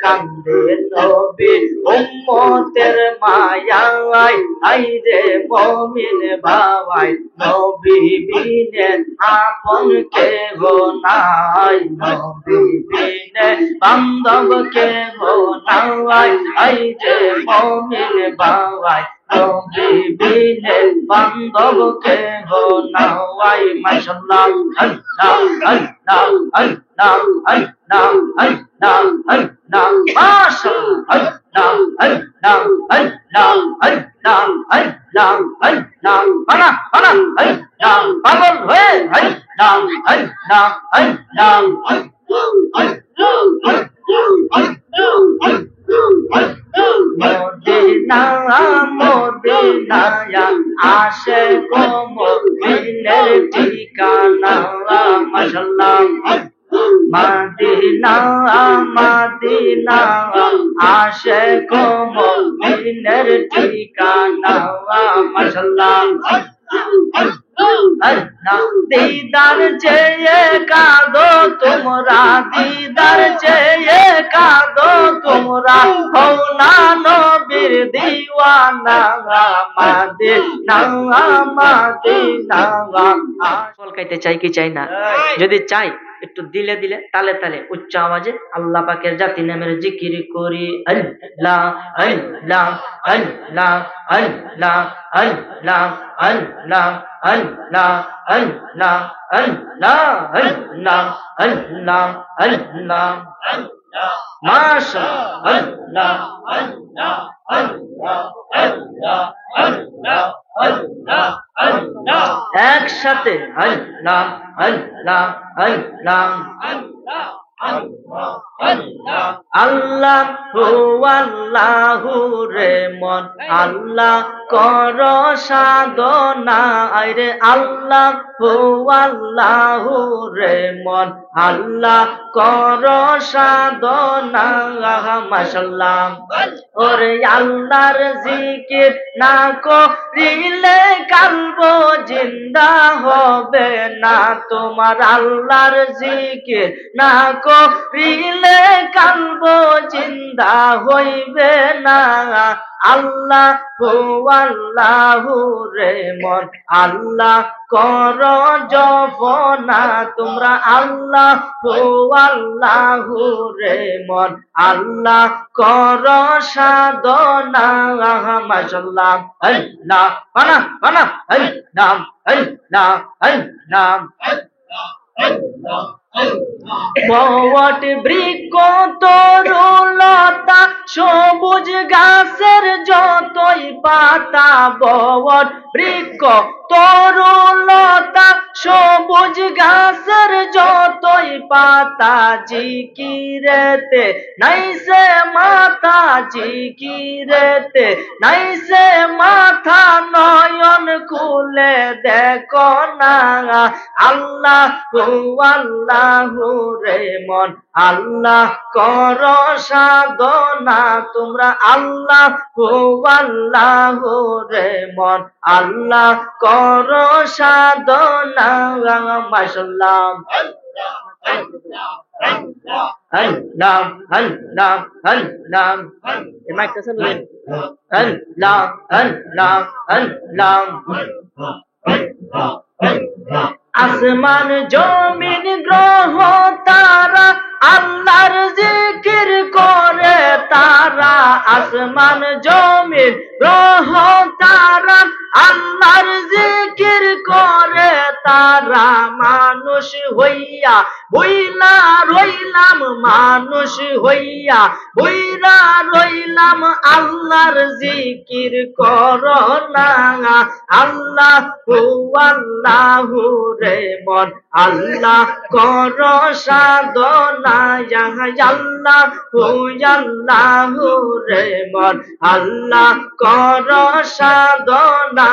কান্দে নবী উম্মতের মায়ায়, আইরে মুমিন ভাই নবী বিনে আপন কেহ নাই, নবী বিনে বান্ধব কেহ নাই, আইরে মুমিন ভাই নবী বিনে বান্ধব কেহ নাই। মাশাআল্লাহ আল্লাহ আল্লাহ আল্লাহ আল্লাহ আল্লাহ আল্লাহ মাশাআল্লাহ আল্লাহ আল্লাহ আল্লাহ আল্লাহ আল্লাহ আল্লাহ বানা বানা আল্লাহ পাগল হয়ে আল্লাহ আল্লাহ আল্লাহ মদিনা মদিনায়া আশিক মুমিনের ঠিকানা। মাশাআল্লাহ মদিনা মদিনা আশিক মুমিনের ঠিকানা। মাশাআল্লাহ दीदार চেয়ে কাঁদো তোমরা, दीदार চেয়ে কাঁদো তোমরা, হও না নবীর দিওয়ানা। মদিনা মদিনা কলকাইতে চাই কি চাই না? যদি চাই একটু দিলে দিলে তালে তালে উচ্চ আওয়াজে আল্লাহ পাকের জাতি নামের জিকির করি। আল্লাহ আল্লাহ আল্লাহ আল্লাহ আল্লাহ আল্লাহ আল্লাহ আল্লাহ আল্লাহ আল্লাহ আল্লাহ আল্লাহ মাশাআল্লাহ আল্লাহ আল্লাহ আল্লাহ আল্লাহ আল্লাহ আল্লাহ একসাথে আল্লাহ আল্লাহ আল্লাহ আল্লাহ আল্লাহ আল্লাহু রে মন আল্লাহ কর সাধনা। আরে আল্লাহ আল্লাহু রে মন আল্লাহ কর সাধনা। মাশাআল্লাহ ওরে আল্লাহর জিকির না করিলে কালব জিন্দা হবে না তোমার, আল্লাহর জিকির না করিলে কালব জিন্দা হইবে না। আল্লাহ আল্লাহু রে মন আল্লাহ কর জপনা তোমরা, আল্লাহ আল্লাহু রে মন আল্লাহ কর সাধনা। মাশাআল্লাহ আল্লাহ বানা বানা আল্লাহ আল্লাহ আল্লাহ বট বৃক্ষ তরুলতা সবুজ গাছের যতই পাতা, বট বৃক্ষ তরুলতা সবুজ গাছের যতই পাতা, জিকিরেতে নাইছে মাথা, জিকিরেতে নাইছে মাথা, নয়ন খুলে দেখো না। আল্লাহ আল্লাহু রে মন আল্লাহ কর সাধনা তোমরা, আল্লাহ আল্লাহু রে মন আল্লাহ কর সাধনা। মাশাআল্লাহ আল্লাহ আল্লাহ আল্লাহ এই মাইকটা চালু আল্লাহ আল্লাহ আল্লাহ আসমান জমিন গ্রহ তারা আল্লাহর জিকির করে তারা, আসমান জমিন গ্রহ তারা আল্লাহর জিকির করে তারা। মানুষ হইয়া বইলা রইলাম, মানুষ হইয়া বইলা রইলাম, আল্লাহর জিকির কর না। আল্লাহ আল্লাহু রে মন আল্লাহ কর সাধনা। আল্লাহ আল্লাহু রে মন আল্লাহ কর সাধনা।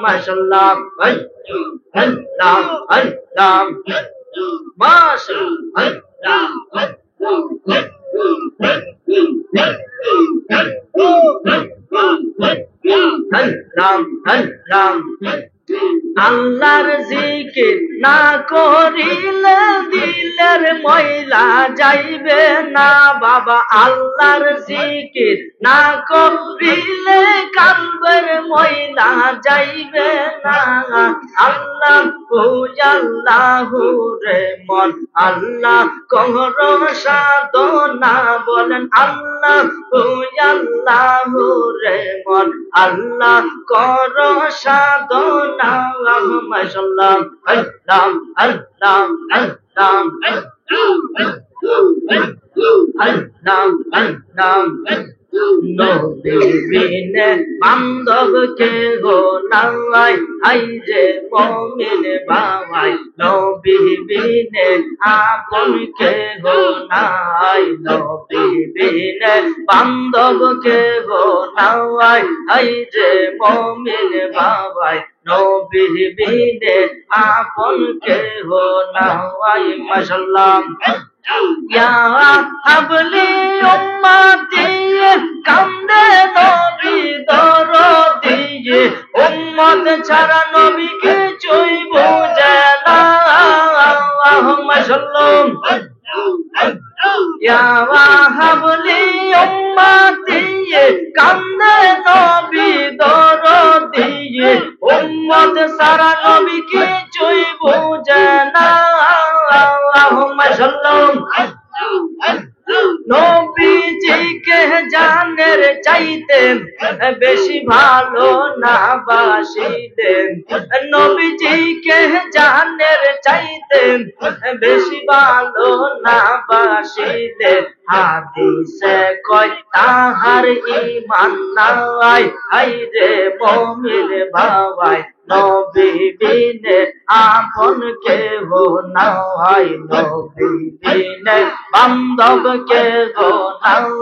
মাশাআল্লাহ আল্লাহ আল্লাহ মাশাআল্লাহ আল্লাহর জিকির না করিলে দিলের ময়লা যাইবে না। বাবা আল্লাহর জিকির না করিলে কালবের ময়লা যাইবে না। আল্লাহ আল্লাহু রে মন আল্লাহ কর সাধনা বলেন আল্লাহ আল্লাহু রে মন আল্লাহ কর সাধনা। মাশাআল্লাহ আল্লাহ আল্লাহ আল্লাহ আল্লাহ আল্লাহ নবী বিনে বান্ধব কেহ নাই, আই যে মুমিন বাবাই নবী বিনে আপন কেহ নাই। নবী বিনে বান্ধব কেহ নাই, আই যে মুমিন বাবাই নবী বিনে আপন কেহ নাই। মাশাআল্লাহ ইয়া হাবলি উম্মতি কান্দে নবী দরদি, উম্মত ছাড়া নবী কিছুই বুঝে না। মাশাআল্লাহ ইয়া হাবলি উম্মতি কান্দে নবী দরদি, উম্মত ছাড়া নবী কিছুই বুঝে না। মাশাআল্লাহ নবীজিকে জানের চাইতে বেশি ভালো না বাসিলেন, নবীজিকে জানের চাইতে বেশি ভালো না বাসিলেন। হাদিসে কয় তাহার ঈমান নাই, আই রে মুমিন ভাই নবী বিনে আপন কেহ নাই। নবী বিনে বান্ধব কেহ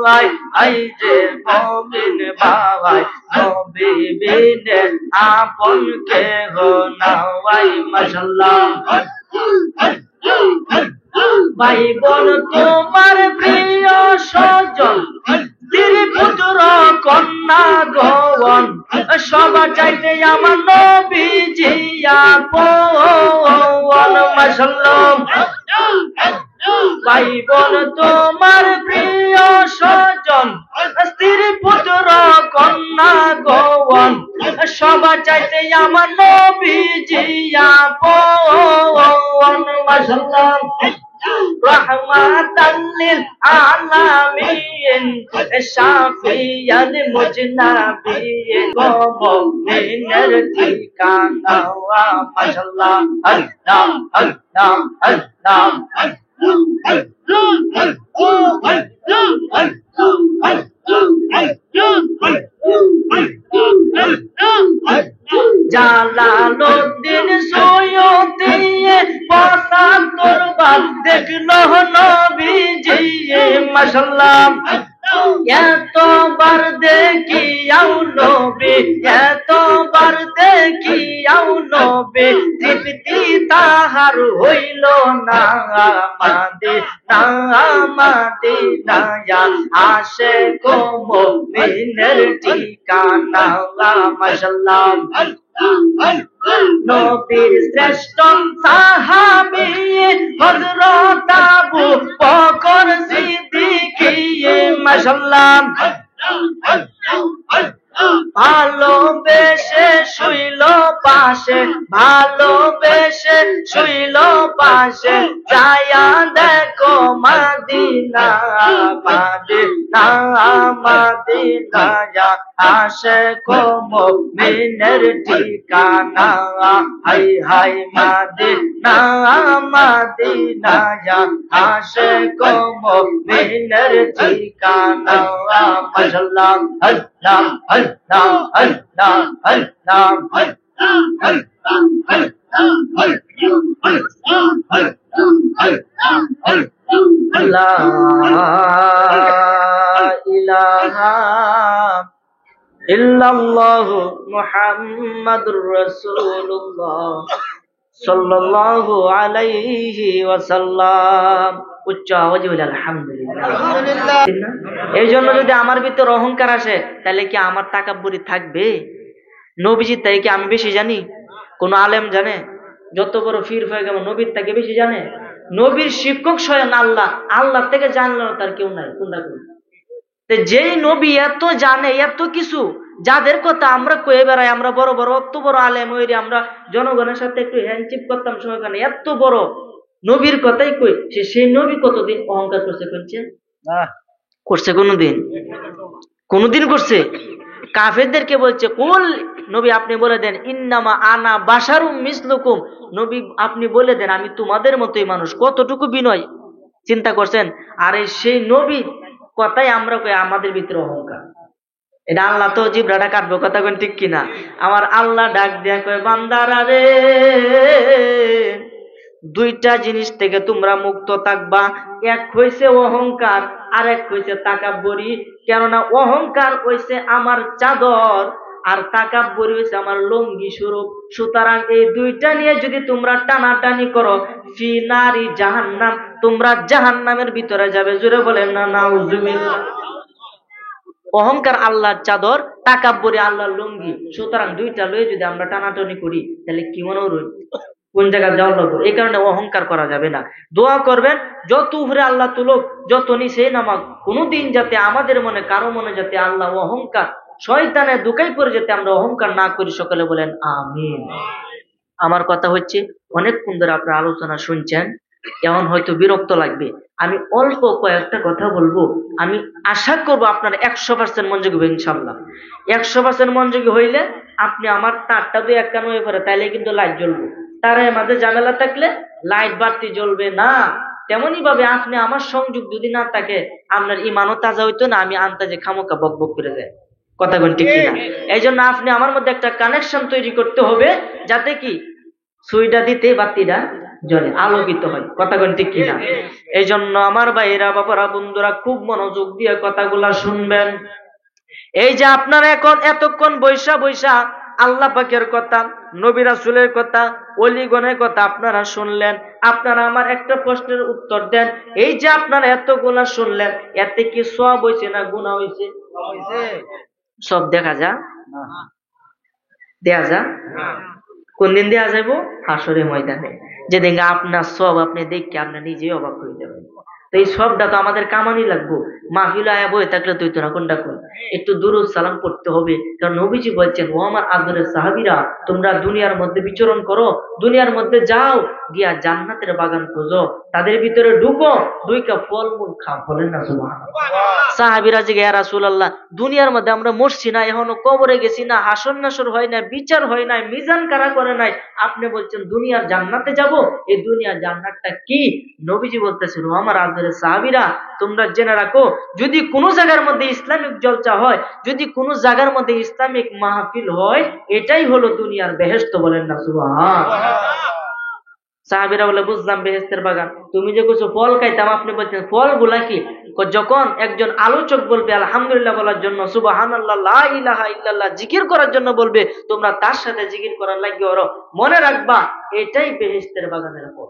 নাই, আই যে মুমিন ভাই নবী বিনে আপন কেহ নাই। মাশাআল্লাহ ভাই বোন তোমার প্রিয় স্বজন স্ত্রী পুত্র কন্যা গৌন সবার চাইতে আমার নবীজি আপন। মাশাআল্লাহ ভাই বোন তোমার প্রিয় স্বজন স্ত্রী পুত্র কন্যা গৌন সবার চাইতে আমার নবীজি আপন। মাশাআল্লাহ রহমাতাল লিল আলামিন শাফিয়াল মুজনাবিন মুমিনের ঠিকানা। মাশাআল্লাহ আল্লাহ আল্লাহ আল্লাহ জালালউদ্দিন সৈয়দী ৭৫ বার দেখলো নবীজি। মাশাআল্লাহ এতবার দেখিয়াও নবী, এতবার দেখিয়াও নবী তৃপ্তি তাহার হইল না। মাদিনায়া আশিক মুমিনের ঠিকানা। মাশাআল্লাহ নবীর শ্রেষ্ঠ সাহাবী হযরত আবু বকর সিদ্দিক। মাশাআল্লাহ ভালোবেসে শুইল পাশে, ভালোবেসে শুইল পাশে যায়া দেখো মাদিনা। মাদিনা মাদিনায়া আশিক মুমিনের ঠিকানা। হাই হাই মাদিনা মাদিনায়া আশিক মুমিনের ঠিকানা। মাশাআল্লাহ আল্লাহ আল্লাহ আল্লাহ আল্লাহ লা ইলাহা ইল্লাল্লাহু মুহাম্মাদুর রাসূলুল্লাহ সাল্লাল্লাহু আলাইহি ওয়াসাল্লাম। উচ্চ আওয়াজে বলি আলহামদুলিল্লাহ। এই জন্য যদি আমার ভিতর অহংকার আসে তাহলে কি আমার তাকাব্বুরি থাকবে? নবীজির তাই কি আমি বেশি জানি? কোন আলেম জানে? যত বড় পীর হয়ে গেল নবীর থেকে বেশি জানে? নবীর শিক্ষক স্বয়ং আল্লাহ, আল্লাহ থেকে জানলো তার কেউ নাই। কোনটা কোন যেই নবী এত জানে, এত কিছু, যাদের কথা আমরা কয়ে বেড়াই, আমরা বড় বড় অত বড় আলেম হইরে আমরা জনগণের সাথে একটু হ্যান্ডশিপ করতাম সময়, এত বড় নবীর কথাই কই, সেই নবী কতদিন অহংকার করছে? করছে কোনদিন? কোনদিন করছে? কাফেরদেরকে বলছে কুল, নবী আপনি বলে দেন ইন্নামা আনা বাশারুম মিসলুকুম, নবী আপনি বলে দেন আমি তোমাদের মতোই মানুষ। কতটুকু বিনয়, চিন্তা করছেন? আর সেই নবী কথাই আমরা কই আমাদের ভিতরে অহংকার। এটা আল্লাহ তো জিব্রাটা কাটবো, কথা কোন ঠিক কিনা? আমার আল্লাহ ডাক দিয়া কয় বান্দারা রে, দুইটা জিনিস থেকে তোমরা মুক্ত থাকবা, এক হইছে অহংকার, আর এক হইছে তাকাব্বুরি। কেননা অহংকার হইছে আমার চাদর, আর তাকাব্বুরি হইছে আমার লুঙ্গি স্বরূপ। সুতরাং এই দুইটা নিয়ে যদি তোমরা টানাটানি করো, ফি নারি জাহান্নাম, তোমরা জাহান্নামের ভিতরে যাবে। জোরে বলেন না নাউজুবিল্লাহ। অহংকার আল্লাহর চাদর, তাকাব্বুরি আল্লাহর লুঙ্গি। সুতরাং দুইটা লয়ে যদি আমরা টানাটানি করি, তাহলে কি মনে হয় কোন জায়গায় যাওয়া লাগবে? এই কারণে অহংকার করা যাবে না। দোয়া করবেন যত উপরে আল্লাহ তুলুক, যত নিচে নামাক, কোনদিন যাতে আমাদের মনে, কারো মনে যাতে আল্লাহ অহংকার, শয়তানের দুকাই পরে যাতে আমরা অহংকার না করি। সকলে বলেন আমিন। আমার কথা হচ্ছে অনেকক্ষণ ধরে আপনারা আলোচনা শুনছেন, এখন হয়তো বিরক্ত লাগবে, আমি অল্প কয়েকটা কথা বলবো। আমি আশা করবো আপনার 100% মনোযোগী হবে ইনশাল্লাহ। 100% মনোযোগী হইলে আপনি আমার তারটা দিয়ে একখান হয়ে পড়ে, তাইলে কিন্তু লাইট জ্বলবো। তার মাঝে ঝামেলা থাকলে লাইট বাড়তি জ্বলবে না। তেমনি ভাবে আপনি আমার সংযোগ যদি না থাকে, আপনার ইমানও তাজা হইতো না, আমি আন্তাজে খামোকা বক বক করে যায়। কথা কোন ঠিক কিনা? এই জন্য আপনি আমার মধ্যে একটা কানেকশন তৈরি করতে হবে, যাতে কি সুইটা দিতে বাতিটা জ্বলে, আলোকিত হয়। কথা কোন ঠিক কিনা? এই জন্য আমার ভাইরা, বাবারা, বন্ধুরা খুব মনোযোগ দিয়ে কথাগুলা শুনবেন। এই যে আপনারা এখন এতক্ষণ বৈশা বৈশা আল্লাহ পাকের কথা, নবী রাসূলের কথা, ওলিগণের কথা আপনারা শুনলেন। আপনারা আমার একটা প্রশ্নের উত্তর দেন, এই যে আপনারা এতগুলা শুনলেন, এতে কি সওয়াব হইছে না গুনাহ হইছে? সব দেখা যা দেয়া যা। কোন দিন দেয়া যাইব? হাসরের ময়দানে, যেদিন আপনার সব আপনি দেখে আপনি নিজেই অবাক হয়ে যাবেন। তো এই সবটা তো আমাদের কামানি লাগবো। মাহফিল আয়া বই থাকলে তুই তো না, কোনটা কোন? একটু দুরূদ সালাম পড়তে হবে। কারণ নবীজি বলছেন, ও আমার আদরের সাহাবীরা, তোমরা দুনিয়ার মধ্যে বিচরণ করো, দুনিয়ার মধ্যে যাও, গিয়া জান্নাতের বাগান খোঁজো, তাদের ভিতরে ঢুকো, 2 কাপ ফলমূল খাও। বলেন না সুবহানাল্লাহ। সাহাবীরা জিজ্ঞাসা, ইয়া রাসূলুল্লাহ, দুনিয়ার মধ্যে আমরা মরছি না, এখনো কবরে গেছি না, হাসর নাসর হয় না, বিচার হয় নাই, মিজান কারা করে নাই, আপনি বলছেন দুনিয়ার জান্নাতে যাব? এই দুনিয়ার জান্নাতটা কি? নবীজি বলতেছেন, ও আমার আদরের সাহাবীরা, তোমরা জেনে রাখো, যদি কোনো জায়গার মধ্যে ইসলামিক জলসা হয়, যদি কোনো জায়গার মধ্যে ইসলামিক মাহফিল হয়, এটাই হলো দুনিয়ার বেহেশত। বলেন না সুবহানাল্লাহ। সাহাবীরা বলে, বুঝলাম বেহেশতের বাগান। তুমি যে কিছু ফল খাইতাম, আপনি বলছেন ফল গুলা কি? যখন একজন আলোচক বলবে আলহামদুলিল্লাহ বলার জন্য, সুবহানাল্লাহ, লা ইলাহা ইল্লাল্লাহ জিকির করার জন্য বলবে, তোমরা তার সাথে জিকির করার লাগিয়ে মনে রাখবা এটাই বেহেশতের বাগানের ফল।